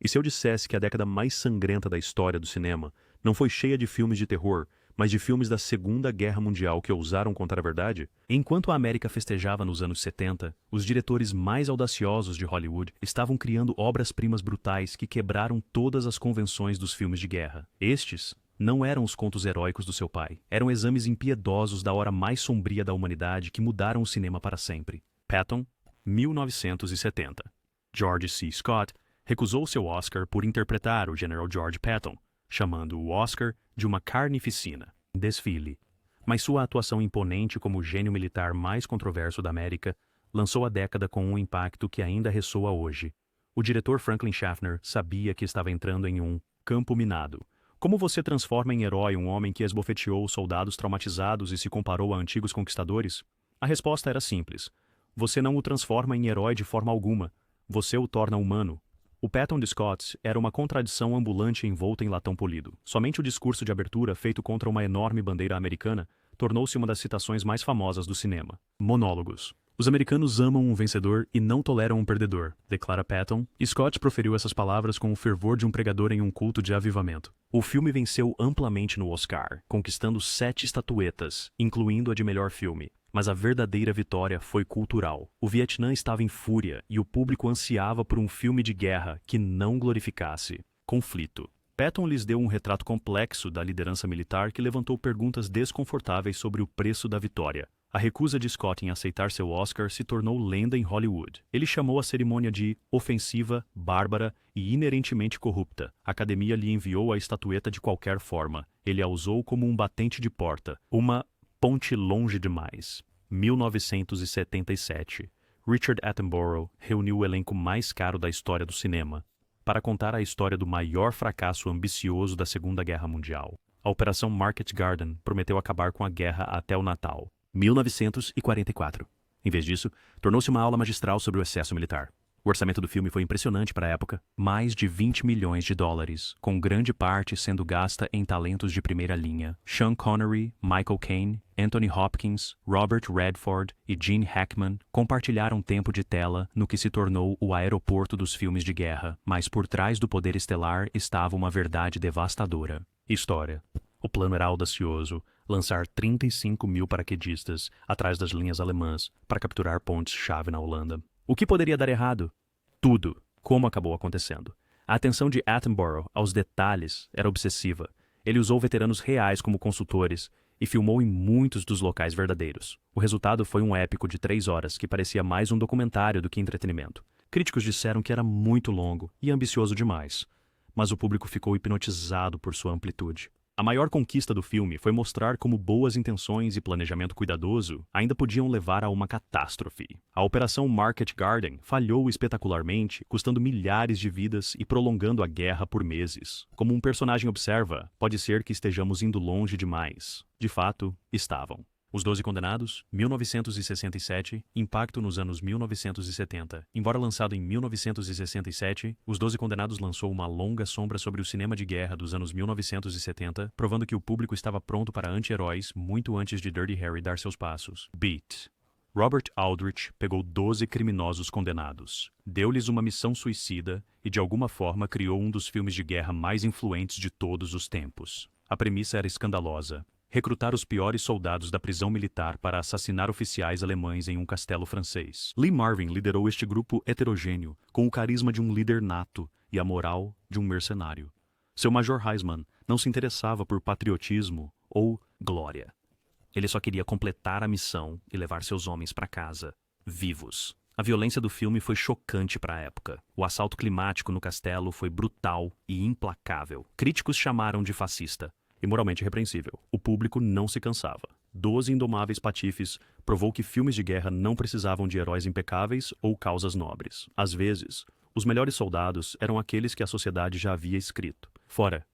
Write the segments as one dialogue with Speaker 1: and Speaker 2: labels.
Speaker 1: E se eu dissesse que a década mais sangrenta da história do cinema não foi cheia de filmes de terror, mas de filmes da Segunda Guerra Mundial que ousaram contar a verdade? Enquanto a América festejava nos anos 70, os diretores mais audaciosos de Hollywood estavam criando obras-primas brutais que quebraram todas as convenções dos filmes de guerra. Estes não eram os contos heróicos do seu pai, eram exames impiedosos da hora mais sombria da humanidade que mudaram o cinema para sempre. Patton, 1970. George C. Scott recusou seu Oscar por interpretar o General George Patton, chamando o Oscar de uma carnificina. Desfile. Mas sua atuação imponente como gênio militar mais controverso da América lançou a década com um impacto que ainda ressoa hoje. O diretor Franklin Schaffner sabia que estava entrando em um campo minado. Como você transforma em herói um homem que esbofeteou soldados traumatizados e se comparou a antigos conquistadores? A resposta era simples. Você não o transforma em herói de forma alguma. Você o torna humano. O Patton de Scott era uma contradição ambulante envolta em latão polido. Somente o discurso de abertura feito contra uma enorme bandeira americana tornou-se uma das citações mais famosas do cinema. Monólogos. Os americanos amam um vencedor e não toleram um perdedor, declara Patton, e Scott proferiu essas palavras com o fervor de um pregador em um culto de avivamento. O filme venceu amplamente no Oscar, conquistando 7 estatuetas, incluindo a de melhor filme. Mas a verdadeira vitória foi cultural. O Vietnã estava em fúria e o público ansiava por um filme de guerra que não glorificasse conflito. Patton lhes deu um retrato complexo da liderança militar que levantou perguntas desconfortáveis sobre o preço da vitória. A recusa de Scott em aceitar seu Oscar se tornou lenda em Hollywood. Ele chamou a cerimônia de ofensiva, bárbara e inerentemente corrupta. A academia lhe enviou a estatueta de qualquer forma. Ele a usou como um batente de porta, uma ponte longe demais. 1977. Richard Attenborough reuniu o elenco mais caro da história do cinema para contar a história do maior fracasso ambicioso da Segunda Guerra Mundial. A Operação Market Garden prometeu acabar com a guerra até o Natal. 1944. Em vez disso, tornou-se uma aula magistral sobre o excesso militar. O orçamento do filme foi impressionante para a época, mais de 20 milhões de dólares, com grande parte sendo gasta em talentos de primeira linha. Sean Connery, Michael Caine, Anthony Hopkins, Robert Redford e Gene Hackman compartilharam tempo de tela no que se tornou o aeroporto dos filmes de guerra, mas por trás do poder estelar estava uma verdade devastadora. História. O plano era audacioso, lançar 35 mil paraquedistas atrás das linhas alemãs para capturar pontes-chave na Holanda. O que poderia dar errado? Tudo, como acabou acontecendo. A atenção de Attenborough aos detalhes era obsessiva. Ele usou veteranos reais como consultores e filmou em muitos dos locais verdadeiros. O resultado foi um épico de 3 horas que parecia mais um documentário do que entretenimento. Críticos disseram que era muito longo e ambicioso demais, mas o público ficou hipnotizado por sua amplitude. A maior conquista do filme foi mostrar como boas intenções e planejamento cuidadoso ainda podiam levar a uma catástrofe. A Operação Market Garden falhou espetacularmente, custando milhares de vidas e prolongando a guerra por meses. Como um personagem observa, pode ser que estejamos indo longe demais. De fato, estavam. Os 12 Condenados, 1967, impacto nos anos 1970. Embora lançado em 1967, Os 12 Condenados lançou uma longa sombra sobre o cinema de guerra dos anos 1970, provando que o público estava pronto para anti-heróis muito antes de Dirty Harry dar seus passos. Beat. Robert Aldrich pegou 12 criminosos condenados, deu-lhes uma missão suicida e de alguma forma criou um dos filmes de guerra mais influentes de todos os tempos. A premissa era escandalosa. Recrutar os piores soldados da prisão militar para assassinar oficiais alemães em um castelo francês. Lee Marvin liderou este grupo heterogêneo, com o carisma de um líder nato e a moral de um mercenário. Seu Major Heisman não se interessava por patriotismo ou glória. Ele só queria completar a missão e levar seus homens para casa, vivos. A violência do filme foi chocante para a época. O assalto climático no castelo foi brutal e implacável. Críticos chamaram de fascista e moralmente repreensível. O público não se cansava. 12 indomáveis patifes provou que filmes de guerra não precisavam de heróis impecáveis ou causas nobres. Às vezes, os melhores soldados eram aqueles que a sociedade já havia escrito. Fora,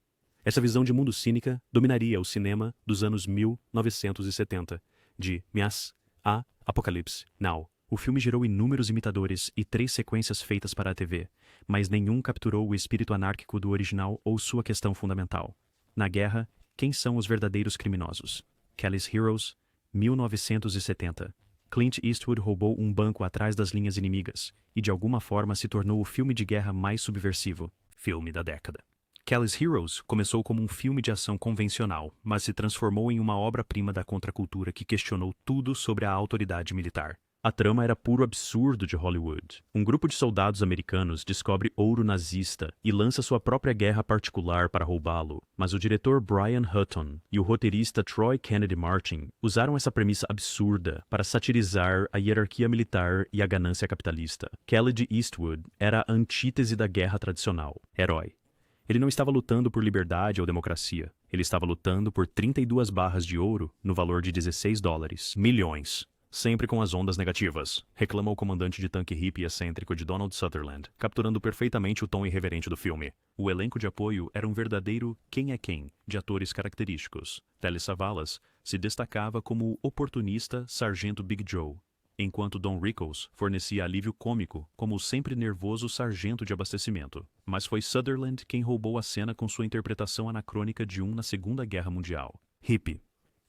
Speaker 1: essa visão de mundo cínica dominaria o cinema dos anos 1970, de Mias a Apocalipse Now. O filme gerou inúmeros imitadores e 3 sequências feitas para a TV, mas nenhum capturou o espírito anárquico do original ou sua questão fundamental. Na guerra, quem são os verdadeiros criminosos? Kelly's Heroes, 1970. Clint Eastwood roubou um banco atrás das linhas inimigas e de alguma forma se tornou o filme de guerra mais subversivo. filme da década. Kelly's Heroes começou como um filme de ação convencional, mas se transformou em uma obra-prima da contracultura que questionou tudo sobre a autoridade militar. A trama era puro absurdo de Hollywood. Um grupo de soldados americanos descobre ouro nazista e lança sua própria guerra particular para roubá-lo, mas o diretor Brian Hutton e o roteirista Troy Kennedy Martin usaram essa premissa absurda para satirizar a hierarquia militar e a ganância capitalista. Kelly de Eastwood era a antítese da guerra tradicional. Herói. Ele não estava lutando por liberdade ou democracia. Ele estava lutando por 32 barras de ouro no valor de $16. Milhões. Sempre com as ondas negativas, reclama o comandante de tanque hippie excêntrico de Donald Sutherland, capturando perfeitamente o tom irreverente do filme. O elenco de apoio era um verdadeiro quem é quem, de atores característicos. Telly Savalas se destacava como o oportunista Sargento Big Joe, enquanto Don Rickles fornecia alívio cômico como o sempre nervoso sargento de abastecimento. Mas foi Sutherland quem roubou a cena com sua interpretação anacrônica de na Segunda Guerra Mundial. Hippie.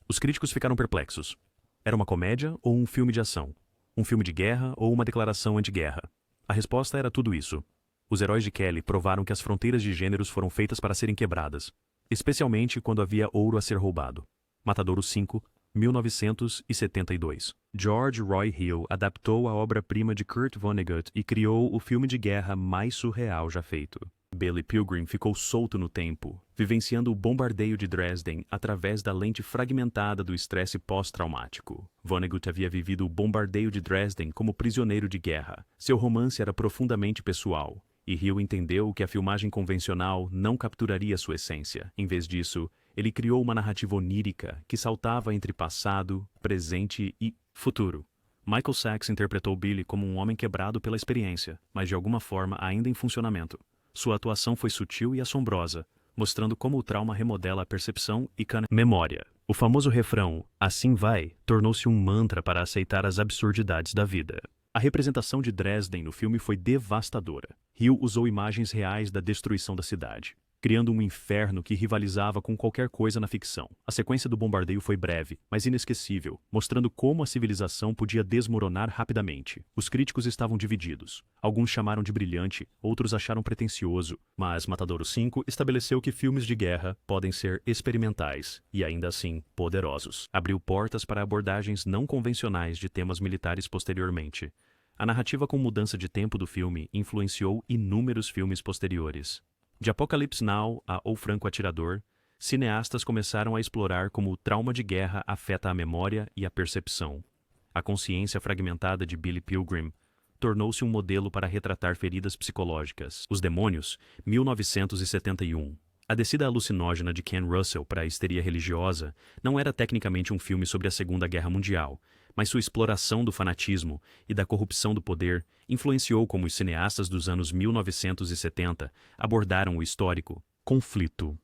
Speaker 1: Os críticos ficaram perplexos. Era uma comédia ou um filme de ação? Um filme de guerra ou uma declaração anti-guerra? A resposta era tudo isso. Os heróis de Kelly provaram que as fronteiras de gêneros foram feitas para serem quebradas, especialmente quando havia ouro a ser roubado. Matadouro 5, 1972. George Roy Hill adaptou a obra-prima de Kurt Vonnegut e criou o filme de guerra mais surreal já feito. Billy Pilgrim ficou solto no tempo, vivenciando o bombardeio de Dresden através da lente fragmentada do estresse pós-traumático. Vonnegut havia vivido o bombardeio de Dresden como prisioneiro de guerra. Seu romance era profundamente pessoal, e Hill entendeu que a filmagem convencional não capturaria sua essência. Em vez disso, ele criou uma narrativa onírica que saltava entre passado, presente e futuro. Michael Sachs interpretou Billy como um homem quebrado pela experiência, mas de alguma forma ainda em funcionamento. Sua atuação foi sutil e assombrosa, mostrando como o trauma remodela a percepção e memória. O famoso refrão, "assim vai", tornou-se um mantra para aceitar as absurdidades da vida. A representação de Dresden no filme foi devastadora. Hill usou imagens reais da destruição da cidade, criando um inferno que rivalizava com qualquer coisa na ficção. A sequência do bombardeio foi breve, mas inesquecível, mostrando como a civilização podia desmoronar rapidamente. Os críticos estavam divididos. Alguns chamaram de brilhante, outros acharam pretensioso, mas Matadouro 5 estabeleceu que filmes de guerra podem ser experimentais e, ainda assim, poderosos. Abriu portas para abordagens não convencionais de temas militares posteriormente. A narrativa com mudança de tempo do filme influenciou inúmeros filmes posteriores. De Apocalypse Now a O Franco Atirador, cineastas começaram a explorar como o trauma de guerra afeta a memória e a percepção. A consciência fragmentada de Billy Pilgrim tornou-se um modelo para retratar feridas psicológicas. Os Demônios, 1971. A descida alucinógena de Ken Russell para a histeria religiosa não era tecnicamente um filme sobre a Segunda Guerra Mundial, mas sua exploração do fanatismo e da corrupção do poder influenciou como os cineastas dos anos 1970 abordaram o histórico conflito.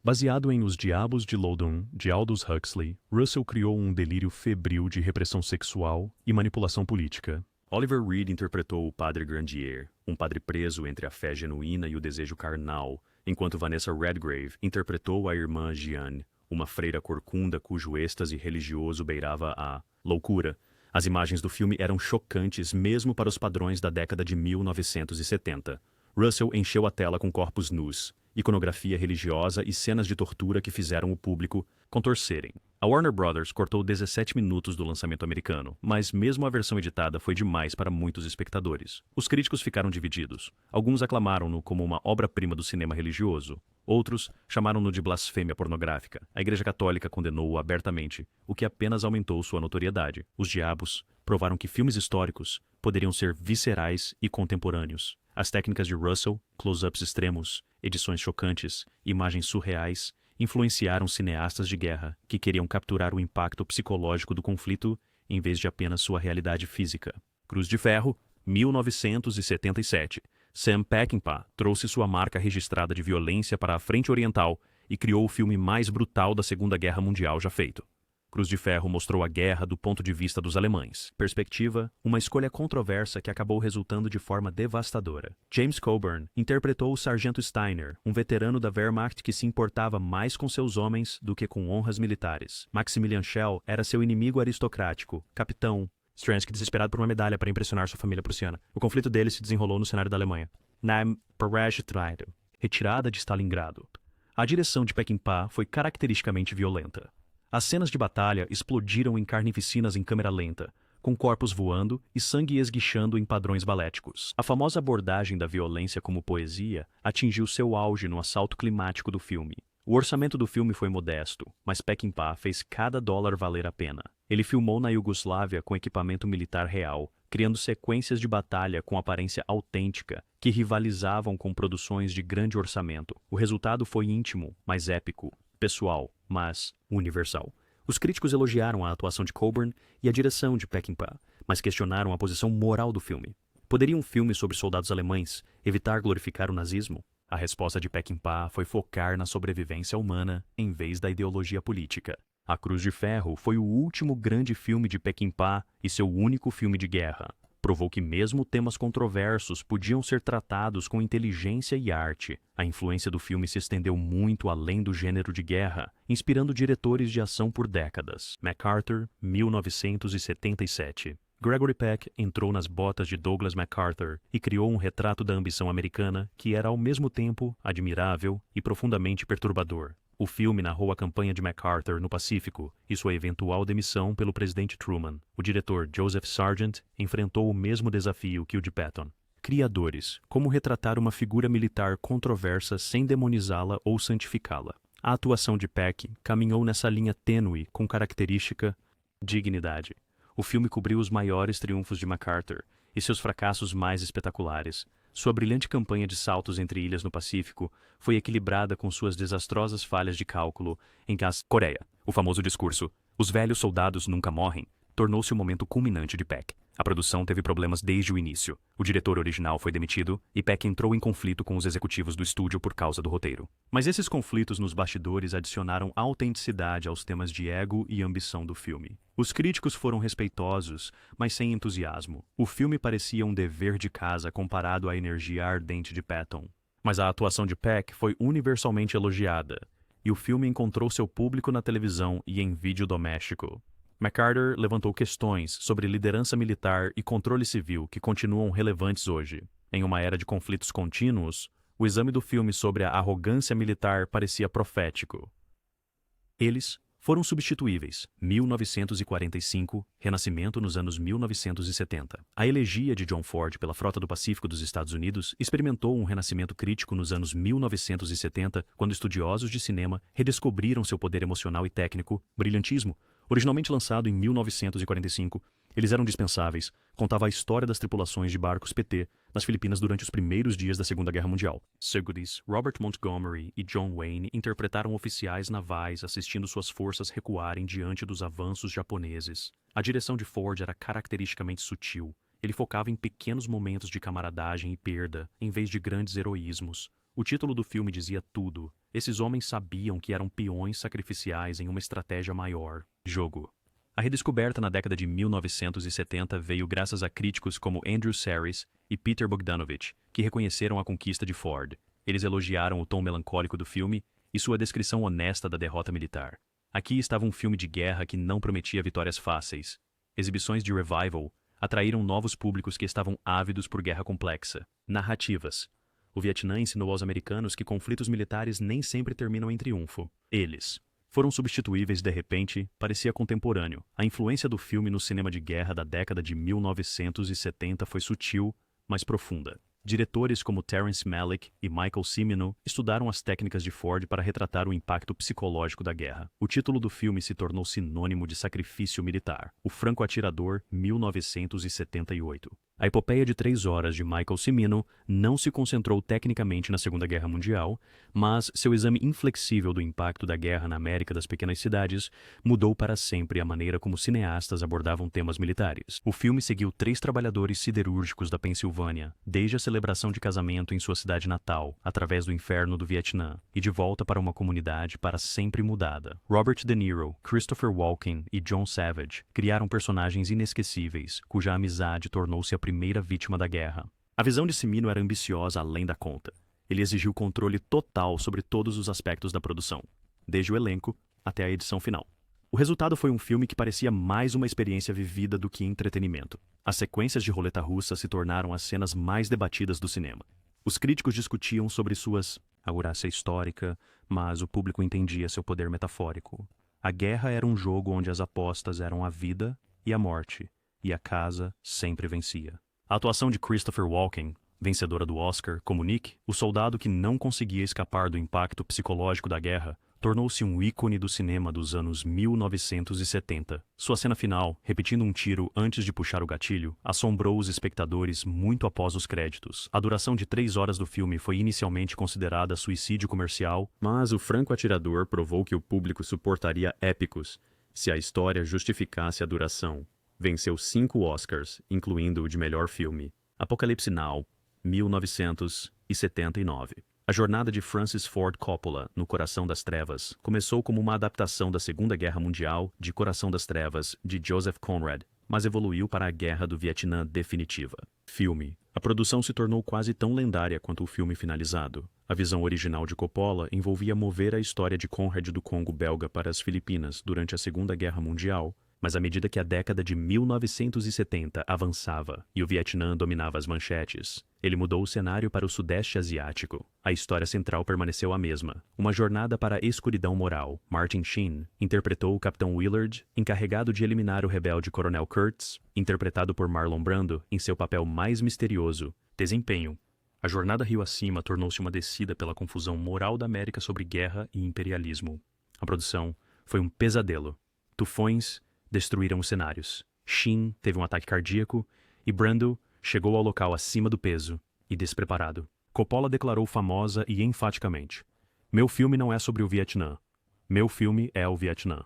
Speaker 1: Baseado em Os Diabos de Loudon, de Aldous Huxley, Russell criou um delírio febril de repressão sexual e manipulação política. Oliver Reed interpretou o Padre Grandier, um padre preso entre a fé genuína e o desejo carnal, enquanto Vanessa Redgrave interpretou a irmã Jeanne, uma freira corcunda cujo êxtase religioso beirava a loucura. As imagens do filme eram chocantes mesmo para os padrões da década de 1970. Russell encheu a tela com corpos nus, iconografia religiosa e cenas de tortura que fizeram o público contorcerem. A Warner Brothers cortou 17 minutos do lançamento americano, mas mesmo a versão editada foi demais para muitos espectadores. Os críticos ficaram divididos. Alguns aclamaram-no como uma obra-prima do cinema religioso. Outros chamaram-no de blasfêmia pornográfica. A Igreja Católica condenou-o abertamente, o que apenas aumentou sua notoriedade. Os diabos provaram que filmes históricos poderiam ser viscerais e contemporâneos. As técnicas de Russell, close-ups extremos, edições chocantes, imagens surreais, influenciaram cineastas de guerra que queriam capturar o impacto psicológico do conflito em vez de apenas sua realidade física. Cruz de Ferro, 1977. Sam Peckinpah trouxe sua marca registrada de violência para a Frente Oriental e criou o filme mais brutal da Segunda Guerra Mundial já feito. Cruz de Ferro mostrou a guerra do ponto de vista dos alemães. Perspectiva, uma escolha controversa que acabou resultando de forma devastadora. James Coburn interpretou o Sargento Steiner, um veterano da Wehrmacht que se importava mais com seus homens do que com honras militares. Maximilian Schell era seu inimigo aristocrático, capitão Stransky, desesperado por uma medalha para impressionar sua família prussiana. O conflito deles se desenrolou no cenário da Alemanha. retirada de Stalingrado. A direção de Peckinpah foi caracteristicamente violenta. As cenas de batalha explodiram em carnificinas em câmera lenta, com corpos voando e sangue esguichando em padrões baléticos. A famosa abordagem da violência como poesia atingiu seu auge no assalto climático do filme. O orçamento do filme foi modesto, mas Peckinpah fez cada dólar valer a pena. Ele filmou na Iugoslávia com equipamento militar real, criando sequências de batalha com aparência autêntica, que rivalizavam com produções de grande orçamento. O resultado foi íntimo, mas épico, pessoal, mas universal. Os críticos elogiaram a atuação de Coburn e a direção de Peckinpah, mas questionaram a posição moral do filme. Poderia um filme sobre soldados alemães evitar glorificar o nazismo? A resposta de Peckinpah foi focar na sobrevivência humana em vez da ideologia política. A Cruz de Ferro foi o último grande filme de Peckinpah e seu único filme de guerra. Provou que mesmo temas controversos podiam ser tratados com inteligência e arte. A influência do filme se estendeu muito além do gênero de guerra, inspirando diretores de ação por décadas. MacArthur, 1977. Gregory Peck entrou nas botas de Douglas MacArthur e criou um retrato da ambição americana que era ao mesmo tempo admirável e profundamente perturbador. O filme narrou a campanha de MacArthur no Pacífico e sua eventual demissão pelo presidente Truman. O diretor Joseph Sargent enfrentou o mesmo desafio que o de Patton. Criadores: como retratar uma figura militar controversa sem demonizá-la ou santificá-la. A atuação de Peck caminhou nessa linha tênue com característica dignidade. O filme cobriu os maiores triunfos de MacArthur e seus fracassos mais espetaculares. Sua brilhante campanha de saltos entre ilhas no Pacífico foi equilibrada com suas desastrosas falhas de cálculo em Coreia. O famoso discurso "Os velhos soldados nunca morrem" tornou-se o momento culminante de Peck. A produção teve problemas desde o início. O diretor original foi demitido e Peck entrou em conflito com os executivos do estúdio por causa do roteiro. Mas esses conflitos nos bastidores adicionaram autenticidade aos temas de ego e ambição do filme. Os críticos foram respeitosos, mas sem entusiasmo. O filme parecia um dever de casa comparado à energia ardente de Patton. Mas a atuação de Peck foi universalmente elogiada, e o filme encontrou seu público na televisão e em vídeo doméstico. MacArthur levantou questões sobre liderança militar e controle civil que continuam relevantes hoje. Em uma era de conflitos contínuos, o exame do filme sobre a arrogância militar parecia profético. Eles foram substituíveis. 1945, renascimento nos anos 1970. A elegia de John Ford pela Frota do Pacífico dos Estados Unidos experimentou um renascimento crítico nos anos 1970, quando estudiosos de cinema redescobriram seu poder emocional e técnico, brilhantismo. Originalmente lançado em 1945, eles eram dispensáveis. Contava a história das tripulações de barcos PT nas Filipinas durante os primeiros dias da Segunda Guerra Mundial. Segudes, Robert Montgomery e John Wayne interpretaram oficiais navais assistindo suas forças recuarem diante dos avanços japoneses. A direção de Ford era caracteristicamente sutil. Ele focava em pequenos momentos de camaradagem e perda, em vez de grandes heroísmos. O título do filme dizia tudo. Esses homens sabiam que eram peões sacrificiais em uma estratégia maior. Jogo. A redescoberta na década de 1970 veio graças a críticos como Andrew Sarris e Peter Bogdanovich, que reconheceram a conquista de Ford. Eles elogiaram o tom melancólico do filme e sua descrição honesta da derrota militar. Aqui estava um filme de guerra que não prometia vitórias fáceis. Exibições de revival atraíram novos públicos que estavam ávidos por guerra complexa. Narrativas. O Vietnã ensinou aos americanos que conflitos militares nem sempre terminam em triunfo. Eles foram substituíveis de repente, parecia contemporâneo. A influência do filme no cinema de guerra da década de 1970 foi sutil, mas profunda. Diretores como Terrence Malick e Michael Cimino estudaram as técnicas de Ford para retratar o impacto psicológico da guerra. O título do filme se tornou sinônimo de sacrifício militar. O Franco Atirador, 1978. A epopeia de 3 horas de Michael Cimino não se concentrou tecnicamente na Segunda Guerra Mundial, mas seu exame inflexível do impacto da guerra na América das pequenas cidades mudou para sempre a maneira como cineastas abordavam temas militares. O filme seguiu 3 trabalhadores siderúrgicos da Pensilvânia, desde a celebração de casamento em sua cidade natal, através do inferno do Vietnã, e de volta para uma comunidade para sempre mudada. Robert De Niro, Christopher Walken e John Savage criaram personagens inesquecíveis, cuja amizade tornou-se a primeira vítima da guerra. A visão de Cimino era ambiciosa além da conta. Ele exigiu controle total sobre todos os aspectos da produção, desde o elenco até a edição final. O resultado foi um filme que parecia mais uma experiência vivida do que entretenimento. As sequências de roleta russa se tornaram as cenas mais debatidas do cinema. Os críticos discutiam sobre suas acurácia histórica, mas o público entendia seu poder metafórico. A guerra era um jogo onde as apostas eram a vida e a morte, e a casa sempre vencia. A atuação de Christopher Walken, vencedora do Oscar, como Nick, o soldado que não conseguia escapar do impacto psicológico da guerra, tornou-se um ícone do cinema dos anos 1970. Sua cena final, repetindo um tiro antes de puxar o gatilho, assombrou os espectadores muito após os créditos. A duração de 3 horas do filme foi inicialmente considerada suicídio comercial, mas o franco-atirador provou que o público suportaria épicos se a história justificasse a duração. Venceu 5 Oscars, incluindo o de melhor filme. Apocalipse Now, 1979. A jornada de Francis Ford Coppola, No Coração das Trevas, começou como uma adaptação da Segunda Guerra Mundial de Coração das Trevas, de Joseph Conrad, mas evoluiu para a Guerra do Vietnã definitiva. Filme. A produção se tornou quase tão lendária quanto o filme finalizado. A visão original de Coppola envolvia mover a história de Conrad do Congo belga para as Filipinas durante a Segunda Guerra Mundial, mas à medida que a década de 1970 avançava e o Vietnã dominava as manchetes, ele mudou o cenário para o Sudeste Asiático. A história central permaneceu a mesma. Uma jornada para a escuridão moral. Martin Sheen interpretou o Capitão Willard, encarregado de eliminar o rebelde Coronel Kurtz, interpretado por Marlon Brando em seu papel mais misterioso. Desempenho. A jornada rio acima tornou-se uma descida pela confusão moral da América sobre guerra e imperialismo. A produção foi um pesadelo. Tufões destruíram os cenários. Sheen teve um ataque cardíaco e Brando chegou ao local acima do peso e despreparado. Coppola declarou famosa e enfaticamente: "Meu filme não é sobre o Vietnã. Meu filme é o Vietnã."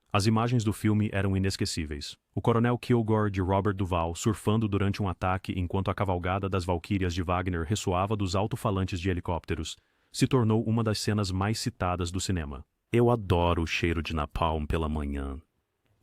Speaker 1: As imagens do filme eram inesquecíveis. O Coronel Kilgore de Robert Duvall surfando durante um ataque enquanto a cavalgada das Valquírias de Wagner ressoava dos alto-falantes de helicópteros se tornou uma das cenas mais citadas do cinema. "Eu adoro o cheiro de napalm pela manhã."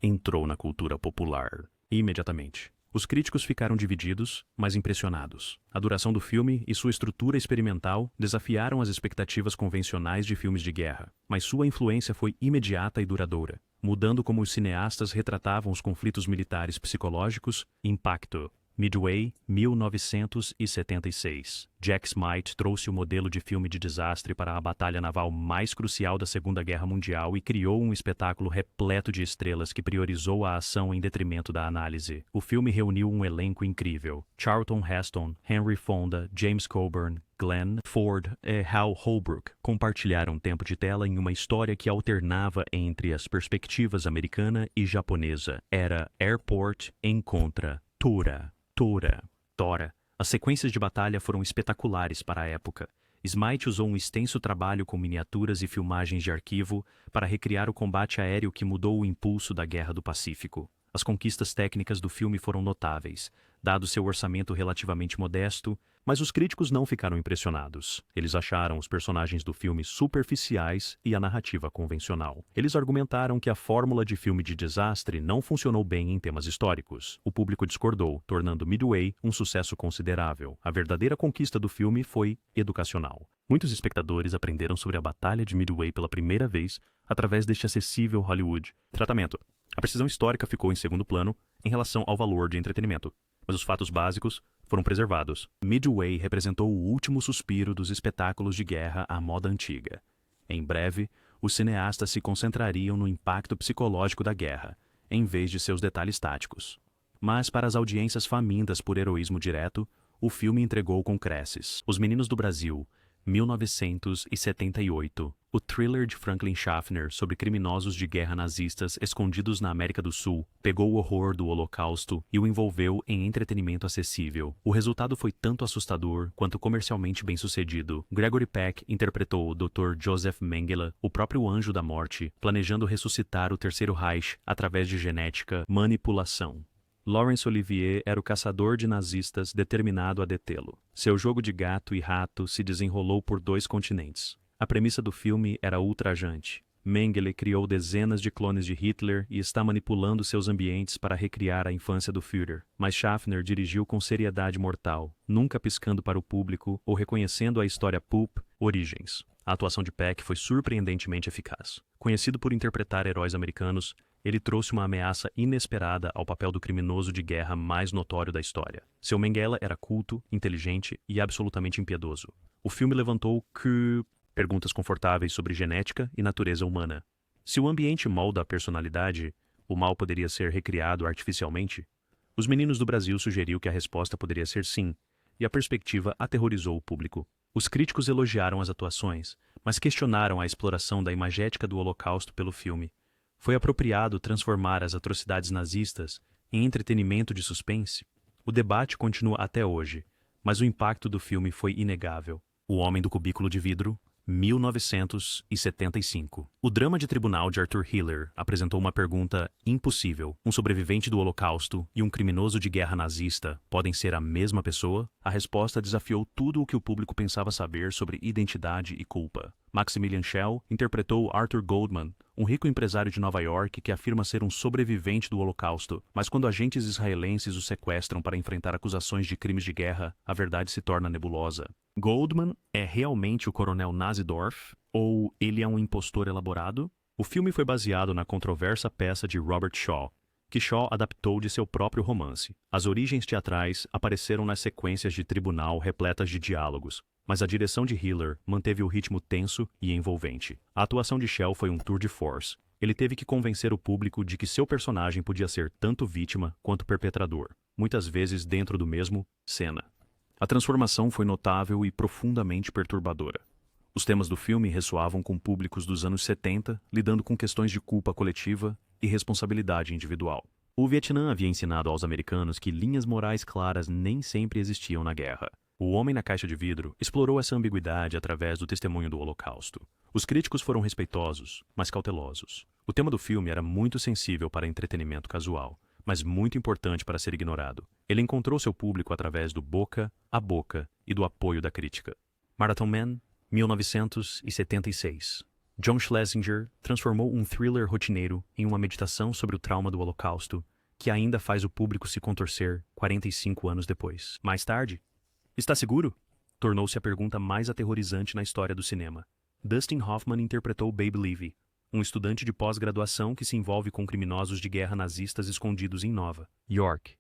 Speaker 1: Entrou na cultura popular imediatamente. Os críticos ficaram divididos, mas impressionados. A duração do filme e sua estrutura experimental desafiaram as expectativas convencionais de filmes de guerra, mas sua influência foi imediata e duradoura, mudando como os cineastas retratavam os conflitos militares psicológicos. Impacto. Midway, 1976. Jack Smite trouxe o modelo de filme de desastre para a batalha naval mais crucial da Segunda Guerra Mundial e criou um espetáculo repleto de estrelas que priorizou a ação em detrimento da análise. O filme reuniu um elenco incrível. Charlton Heston, Henry Fonda, James Coburn, Glenn Ford e Hal Holbrook compartilharam tempo de tela em uma história que alternava entre as perspectivas americana e japonesa. Era Airport Encontra Tora. As sequências de batalha foram espetaculares para a época. Smite usou um extenso trabalho com miniaturas e filmagens de arquivo para recriar o combate aéreo que mudou o impulso da Guerra do Pacífico. As conquistas técnicas do filme foram notáveis, dado seu orçamento relativamente modesto, mas os críticos não ficaram impressionados. Eles acharam os personagens do filme superficiais e a narrativa convencional. Eles argumentaram que a fórmula de filme de desastre não funcionou bem em temas históricos. O público discordou, tornando Midway um sucesso considerável. A verdadeira conquista do filme foi educacional. Muitos espectadores aprenderam sobre a Batalha de Midway pela primeira vez através deste acessível Hollywood. Tratamento. A precisão histórica ficou em segundo plano em relação ao valor de entretenimento, mas os fatos básicos foram preservados. Midway representou o último suspiro dos espetáculos de guerra à moda antiga. Em breve, os cineastas se concentrariam no impacto psicológico da guerra, em vez de seus detalhes táticos. Mas para as audiências famintas por heroísmo direto, o filme entregou com creces. Os Meninos do Brasil, 1978. O thriller de Franklin Schaffner sobre criminosos de guerra nazistas escondidos na América do Sul pegou o horror do Holocausto e o envolveu em entretenimento acessível. O resultado foi tanto assustador quanto comercialmente bem-sucedido. Gregory Peck interpretou o Dr. Joseph Mengele, o próprio anjo da morte, planejando ressuscitar o Terceiro Reich através de genética manipulação. Laurence Olivier era o caçador de nazistas determinado a detê-lo. Seu jogo de gato e rato se desenrolou por 2 continentes. A premissa do filme era ultrajante. Mengele criou dezenas de clones de Hitler e está manipulando seus ambientes para recriar a infância do Führer. Mas Schaffner dirigiu com seriedade mortal, nunca piscando para o público ou reconhecendo a história pulp Origens. A atuação de Peck foi surpreendentemente eficaz. Conhecido por interpretar heróis americanos, ele trouxe uma ameaça inesperada ao papel do criminoso de guerra mais notório da história. Seu Mengele era culto, inteligente e absolutamente impiedoso. O filme levantou perguntas confortáveis sobre genética e natureza humana. Se o ambiente molda a personalidade, o mal poderia ser recriado artificialmente? Os Meninos do Brasil sugeriu que a resposta poderia ser sim, e a perspectiva aterrorizou o público. Os críticos elogiaram as atuações, mas questionaram a exploração da imagética do Holocausto pelo filme. Foi apropriado transformar as atrocidades nazistas em entretenimento de suspense? O debate continua até hoje, mas o impacto do filme foi inegável. O Homem do Cubículo de Vidro, 1975. O drama de tribunal de Arthur Hiller apresentou uma pergunta impossível. Um sobrevivente do Holocausto e um criminoso de guerra nazista podem ser a mesma pessoa? A resposta desafiou tudo o que o público pensava saber sobre identidade e culpa. Maximilian Schell interpretou Arthur Goldman, um rico empresário de Nova York que afirma ser um sobrevivente do Holocausto, mas quando agentes israelenses o sequestram para enfrentar acusações de crimes de guerra, a verdade se torna nebulosa. Goldman é realmente o coronel Nazidorf? Ou ele é um impostor elaborado? O filme foi baseado na controversa peça de Robert Shaw, que Shaw adaptou de seu próprio romance. As origens teatrais apareceram nas sequências de tribunal repletas de diálogos, mas a direção de Hiller manteve o ritmo tenso e envolvente. A atuação de Schell foi um tour de force. Ele teve que convencer o público de que seu personagem podia ser tanto vítima quanto perpetrador, muitas vezes dentro do mesmo cena. A transformação foi notável e profundamente perturbadora. Os temas do filme ressoavam com públicos dos anos 70, lidando com questões de culpa coletiva e responsabilidade individual. O Vietnã havia ensinado aos americanos que linhas morais claras nem sempre existiam na guerra. O Homem na Caixa de Vidro explorou essa ambiguidade através do testemunho do Holocausto. Os críticos foram respeitosos, mas cautelosos. O tema do filme era muito sensível para entretenimento casual, mas muito importante para ser ignorado. Ele encontrou seu público através do boca a boca e do apoio da crítica. Marathon Man, 1976. John Schlesinger transformou um thriller rotineiro em uma meditação sobre o trauma do Holocausto, que ainda faz o público se contorcer 45 anos depois. Mais tarde, está seguro? Tornou-se a pergunta mais aterrorizante na história do cinema. Dustin Hoffman interpretou Babe Levy, um estudante de pós-graduação que se envolve com criminosos de guerra nazistas escondidos em Nova York.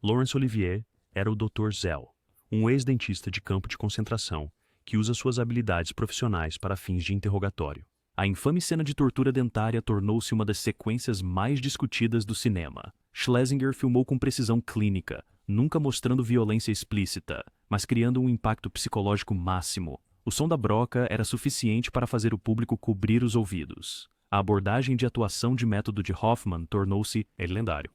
Speaker 1: Laurence Olivier era o Dr. Zell, um ex-dentista de campo de concentração que usa suas habilidades profissionais para fins de interrogatório. A infame cena de tortura dentária tornou-se uma das sequências mais discutidas do cinema. Schlesinger filmou com precisão clínica, nunca mostrando violência explícita, mas criando um impacto psicológico máximo. O som da broca era suficiente para fazer o público cobrir os ouvidos. A abordagem de atuação de método de Hoffman tornou-se lendário.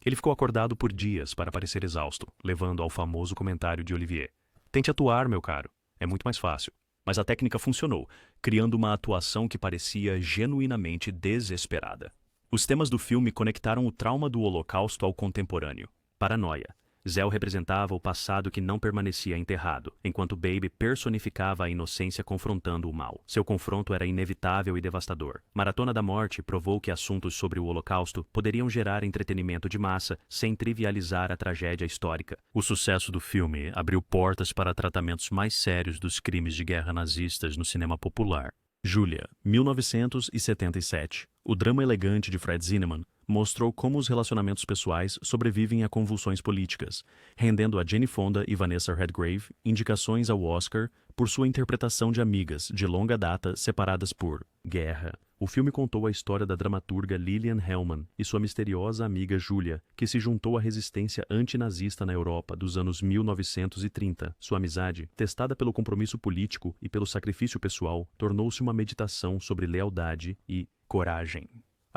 Speaker 1: Ele ficou acordado por dias para parecer exausto, levando ao famoso comentário de Olivier: "Tente atuar, meu caro. É muito mais fácil." Mas a técnica funcionou, criando uma atuação que parecia genuinamente desesperada. Os temas do filme conectaram o trauma do Holocausto ao contemporâneo. Paranoia. Zell representava o passado que não permanecia enterrado, enquanto Babe personificava a inocência confrontando o mal. Seu confronto era inevitável e devastador. Maratona da Morte provou que assuntos sobre o Holocausto poderiam gerar entretenimento de massa sem trivializar a tragédia histórica. O sucesso do filme abriu portas para tratamentos mais sérios dos crimes de guerra nazistas no cinema popular. Julia, 1977. O drama elegante de Fred Zinnemann mostrou como os relacionamentos pessoais sobrevivem a convulsões políticas, rendendo a Jane Fonda e Vanessa Redgrave indicações ao Oscar por sua interpretação de amigas de longa data separadas por guerra. O filme contou a história da dramaturga Lillian Hellman e sua misteriosa amiga Julia, que se juntou à resistência antinazista na Europa dos anos 1930. Sua amizade, testada pelo compromisso político e pelo sacrifício pessoal, tornou-se uma meditação sobre lealdade e coragem.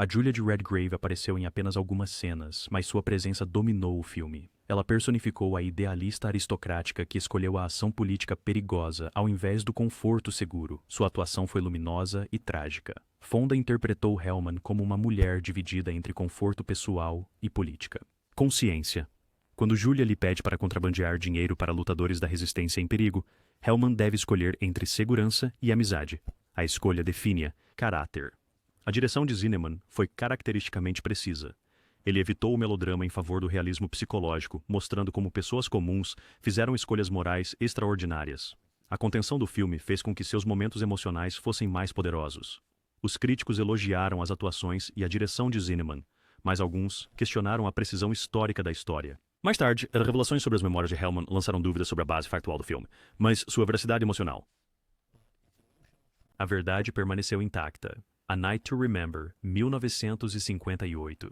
Speaker 1: A Julia de Redgrave apareceu em apenas algumas cenas, mas sua presença dominou o filme. Ela personificou a idealista aristocrática que escolheu a ação política perigosa ao invés do conforto seguro. Sua atuação foi luminosa e trágica. Fonda interpretou Hellman como uma mulher dividida entre conforto pessoal e política. Consciência. Quando Julia lhe pede para contrabandear dinheiro para lutadores da resistência em perigo, Hellman deve escolher entre segurança e amizade. A escolha define caráter. A direção de Zinnemann foi caracteristicamente precisa. Ele evitou o melodrama em favor do realismo psicológico, mostrando como pessoas comuns fizeram escolhas morais extraordinárias. A contenção do filme fez com que seus momentos emocionais fossem mais poderosos. Os críticos elogiaram as atuações e a direção de Zinnemann, mas alguns questionaram a precisão histórica da história. Mais tarde, revelações sobre as memórias de Hellman lançaram dúvidas sobre a base factual do filme, mas sua veracidade emocional a verdade permaneceu intacta. A Night to Remember, 1958.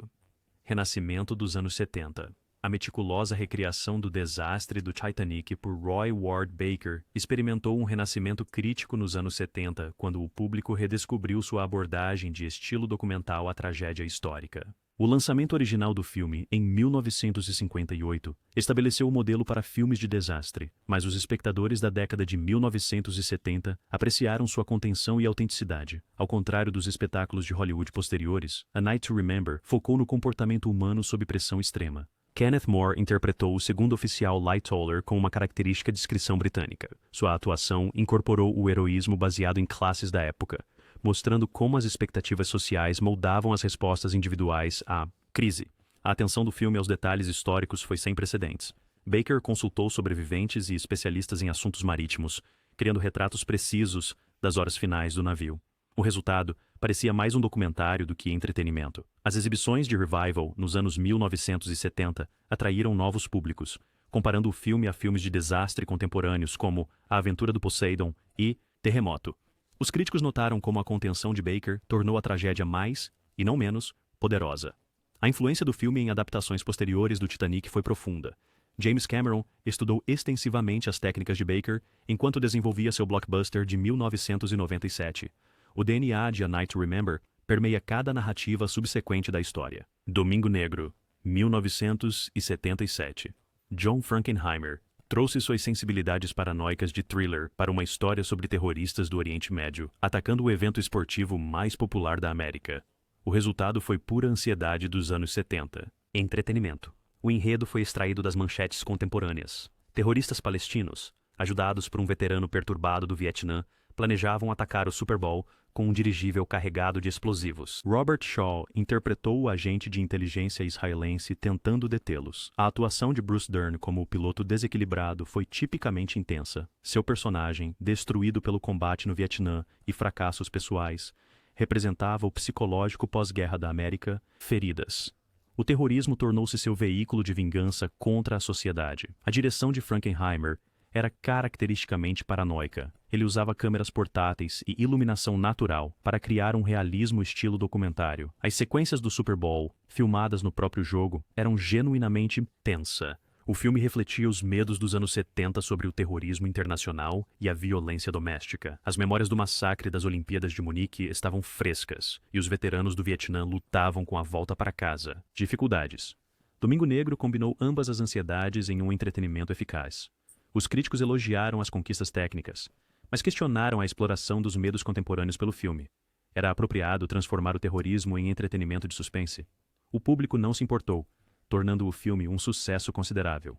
Speaker 1: Renascimento dos anos 70. A meticulosa recriação do desastre do Titanic por Roy Ward Baker experimentou um renascimento crítico nos anos 70, quando o público redescobriu sua abordagem de estilo documental à tragédia histórica. O lançamento original do filme, em 1958, estabeleceu o modelo para filmes de desastre, mas os espectadores da década de 1970 apreciaram sua contenção e autenticidade. Ao contrário dos espetáculos de Hollywood posteriores, A Night to Remember focou no comportamento humano sob pressão extrema. Kenneth More interpretou o segundo oficial Lightoller com uma característica descrição britânica. Sua atuação incorporou o heroísmo baseado em classes da época, mostrando como as expectativas sociais moldavam as respostas individuais à crise. A atenção do filme aos detalhes históricos foi sem precedentes. Baker consultou sobreviventes e especialistas em assuntos marítimos, criando retratos precisos das horas finais do navio. O resultado parecia mais um documentário do que entretenimento. As exibições de revival nos anos 1970 atraíram novos públicos, comparando o filme a filmes de desastre contemporâneos como A Aventura do Poseidon e Terremoto. Os críticos notaram como a contenção de Baker tornou a tragédia mais, e não menos, poderosa. A influência do filme em adaptações posteriores do Titanic foi profunda. James Cameron estudou extensivamente as técnicas de Baker enquanto desenvolvia seu blockbuster de 1997. O DNA de A Night to Remember permeia cada narrativa subsequente da história. Domingo Negro, 1977. John Frankenheimer trouxe suas sensibilidades paranoicas de thriller para uma história sobre terroristas do Oriente Médio, atacando o evento esportivo mais popular da América. O resultado foi pura ansiedade dos anos 70. Entretenimento. O enredo foi extraído das manchetes contemporâneas. Terroristas palestinos, ajudados por um veterano perturbado do Vietnã, planejavam atacar o Super Bowl com um dirigível carregado de explosivos. Robert Shaw interpretou o agente de inteligência israelense tentando detê-los. A atuação de Bruce Dern como o piloto desequilibrado foi tipicamente intensa. Seu personagem, destruído pelo combate no Vietnã e fracassos pessoais, representava o psicológico pós-guerra da América, feridas. O terrorismo tornou-se seu veículo de vingança contra a sociedade. A direção de Frankenheimer era caracteristicamente paranoica. Ele usava câmeras portáteis e iluminação natural para criar um realismo estilo documentário. As sequências do Super Bowl, filmadas no próprio jogo, eram genuinamente tensa. O filme refletia os medos dos anos 70 sobre o terrorismo internacional e a violência doméstica. As memórias do massacre das Olimpíadas de Munique estavam frescas, e os veteranos do Vietnã lutavam com a volta para casa. Dificuldades. Domingo Negro combinou ambas as ansiedades em um entretenimento eficaz. Os críticos elogiaram as conquistas técnicas, mas questionaram a exploração dos medos contemporâneos pelo filme. Era apropriado transformar o terrorismo em entretenimento de suspense. O público não se importou, tornando o filme um sucesso considerável.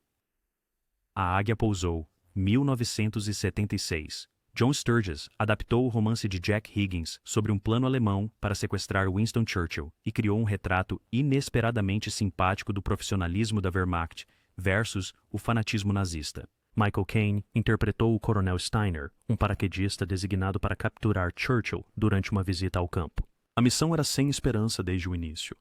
Speaker 1: A Águia Pousou, 1976. John Sturges adaptou o romance de Jack Higgins sobre um plano alemão para sequestrar Winston Churchill e criou um retrato inesperadamente simpático do profissionalismo da Wehrmacht versus o fanatismo nazista. Michael Caine interpretou o Coronel Steiner, um paraquedista designado para capturar Churchill durante uma visita ao campo. A missão era sem esperança desde o início,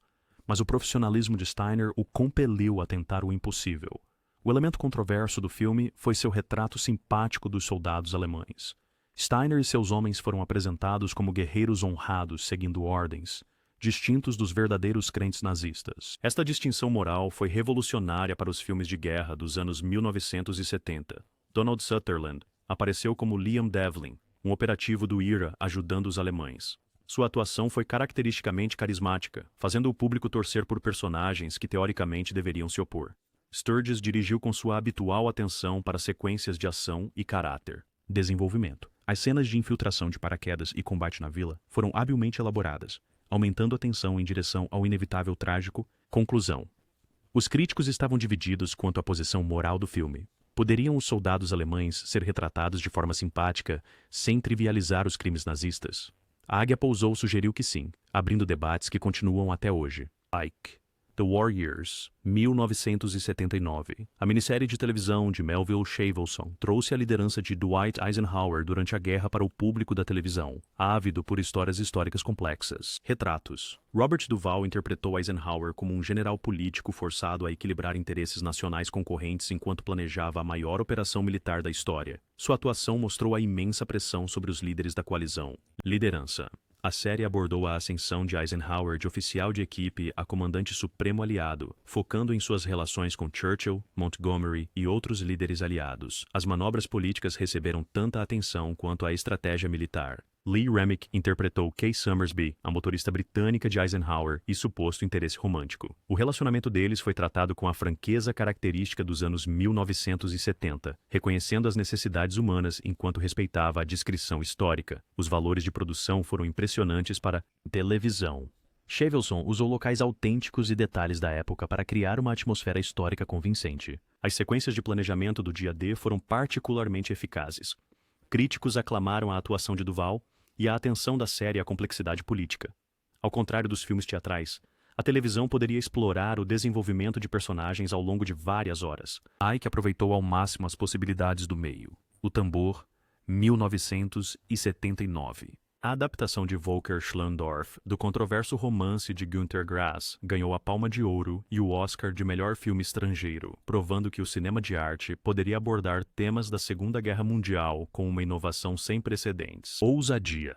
Speaker 1: mas o profissionalismo de Steiner o compeliu a tentar o impossível. O elemento controverso do filme foi seu retrato simpático dos soldados alemães. Steiner e seus homens foram apresentados como guerreiros honrados seguindo ordens, distintos dos verdadeiros crentes nazistas. Esta distinção moral foi revolucionária para os filmes de guerra dos anos 1970. Donald Sutherland apareceu como Liam Devlin, um operativo do IRA ajudando os alemães. Sua atuação foi caracteristicamente carismática, fazendo o público torcer por personagens que teoricamente deveriam se opor. Sturges dirigiu com sua habitual atenção para sequências de ação e caráter. Desenvolvimento. As cenas de infiltração de paraquedas e combate na vila foram habilmente elaboradas, aumentando a tensão em direção ao inevitável trágico. Conclusão. Os críticos estavam divididos quanto à posição moral do filme. Poderiam os soldados alemães ser retratados de forma simpática, sem trivializar os crimes nazistas? A Águia Pousou sugeriu que sim, abrindo debates que continuam até hoje. Ike. The War Years, 1979. A minissérie de televisão de Melville Shavelson trouxe a liderança de Dwight Eisenhower durante a guerra para o público da televisão, ávido por histórias históricas complexas. Retratos. Robert Duvall interpretou Eisenhower como um general político forçado a equilibrar interesses nacionais concorrentes enquanto planejava a maior operação militar da história. Sua atuação mostrou a imensa pressão sobre os líderes da coalizão. Liderança. A série abordou a ascensão de Eisenhower de oficial de equipe a comandante supremo aliado, focando em suas relações com Churchill, Montgomery e outros líderes aliados. As manobras políticas receberam tanta atenção quanto a estratégia militar. Lee Remick interpretou Kay Summersby, a motorista britânica de Eisenhower, e suposto interesse romântico. O relacionamento deles foi tratado com a franqueza característica dos anos 1970, reconhecendo as necessidades humanas enquanto respeitava a descrição histórica. Os valores de produção foram impressionantes para televisão. Shavelson usou locais autênticos e detalhes da época para criar uma atmosfera histórica convincente. As sequências de planejamento do dia D foram particularmente eficazes. Críticos aclamaram a atuação de Duvall e a atenção da série à complexidade política. Ao contrário dos filmes teatrais, a televisão poderia explorar o desenvolvimento de personagens ao longo de várias horas. Ike aproveitou ao máximo as possibilidades do meio. O Tambor, 1979. A adaptação de Volker Schlöndorff do controverso romance de Günter Grass ganhou a Palma de Ouro e o Oscar de melhor filme estrangeiro, provando que o cinema de arte poderia abordar temas da Segunda Guerra Mundial com uma inovação sem precedentes. Ousadia.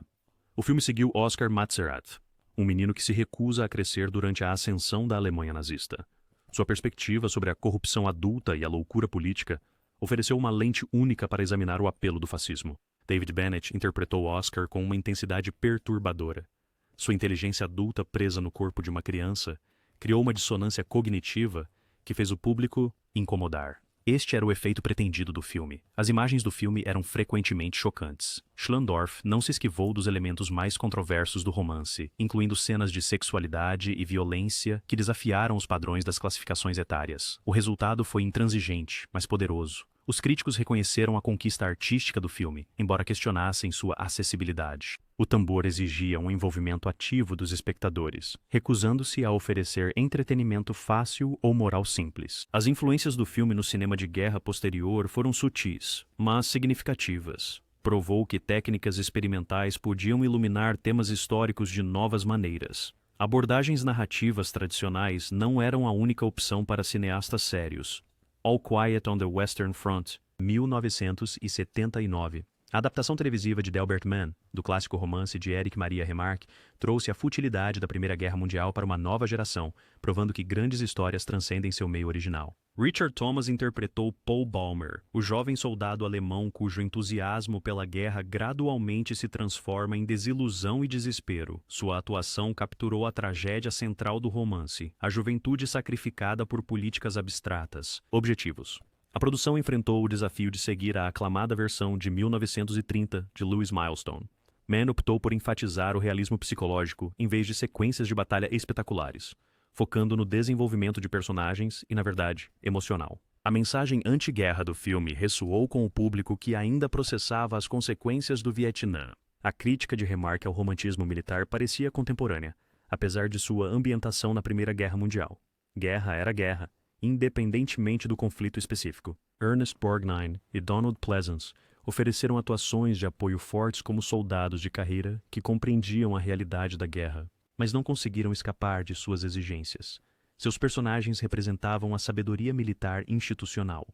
Speaker 1: O filme seguiu Oskar Matzerath, um menino que se recusa a crescer durante a ascensão da Alemanha nazista. Sua perspectiva sobre a corrupção adulta e a loucura política ofereceu uma lente única para examinar o apelo do fascismo. David Bennett interpretou Oscar com uma intensidade perturbadora. Sua inteligência adulta presa no corpo de uma criança criou uma dissonância cognitiva que fez o público incomodar. Este era o efeito pretendido do filme. As imagens do filme eram frequentemente chocantes. Schlöndorff não se esquivou dos elementos mais controversos do romance, incluindo cenas de sexualidade e violência que desafiaram os padrões das classificações etárias. O resultado foi intransigente, mas poderoso. Os críticos reconheceram a conquista artística do filme, embora questionassem sua acessibilidade. O Tambor exigia um envolvimento ativo dos espectadores, recusando-se a oferecer entretenimento fácil ou moral simples. As influências do filme no cinema de guerra posterior foram sutis, mas significativas. Provou que técnicas experimentais podiam iluminar temas históricos de novas maneiras. Abordagens narrativas tradicionais não eram a única opção para cineastas sérios. All Quiet on the Western Front, 1979. A adaptação televisiva de Delbert Mann, do clássico romance de Erich Maria Remarque, trouxe a futilidade da Primeira Guerra Mundial para uma nova geração, provando que grandes histórias transcendem seu meio original. Richard Thomas interpretou Paul Ballmer, o jovem soldado alemão cujo entusiasmo pela guerra gradualmente se transforma em desilusão e desespero. Sua atuação capturou a tragédia central do romance, a juventude sacrificada por políticas abstratas. Objetivos. A produção enfrentou o desafio de seguir a aclamada versão de 1930 de Lewis Milestone. Mann optou por enfatizar o realismo psicológico em vez de sequências de batalha espetaculares, focando no desenvolvimento de personagens e, na verdade, emocional. A mensagem anti-guerra do filme ressoou com o público que ainda processava as consequências do Vietnã. A crítica de Remarque ao romantismo militar parecia contemporânea, apesar de sua ambientação na Primeira Guerra Mundial. Guerra era guerra, independentemente do conflito específico. Ernest Borgnine e Donald Pleasence ofereceram atuações de apoio fortes como soldados de carreira que compreendiam a realidade da guerra, mas não conseguiram escapar de suas exigências. Seus personagens representavam a sabedoria militar institucional.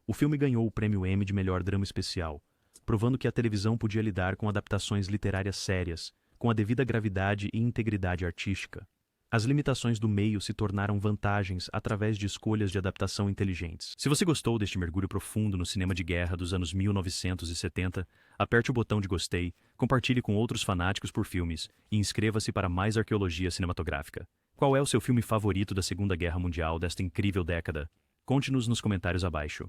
Speaker 1: O filme ganhou o prêmio Emmy de melhor drama especial, provando que a televisão podia lidar com adaptações literárias sérias, com a devida gravidade e integridade artística. As limitações do meio se tornaram vantagens através de escolhas de adaptação inteligentes. Se você gostou deste mergulho profundo no cinema de guerra dos anos 1970, aperte o botão de gostei, compartilhe com outros fanáticos por filmes e inscreva-se para mais arqueologia cinematográfica. Qual é o seu filme favorito da Segunda Guerra Mundial desta incrível década? Conte-nos nos comentários abaixo.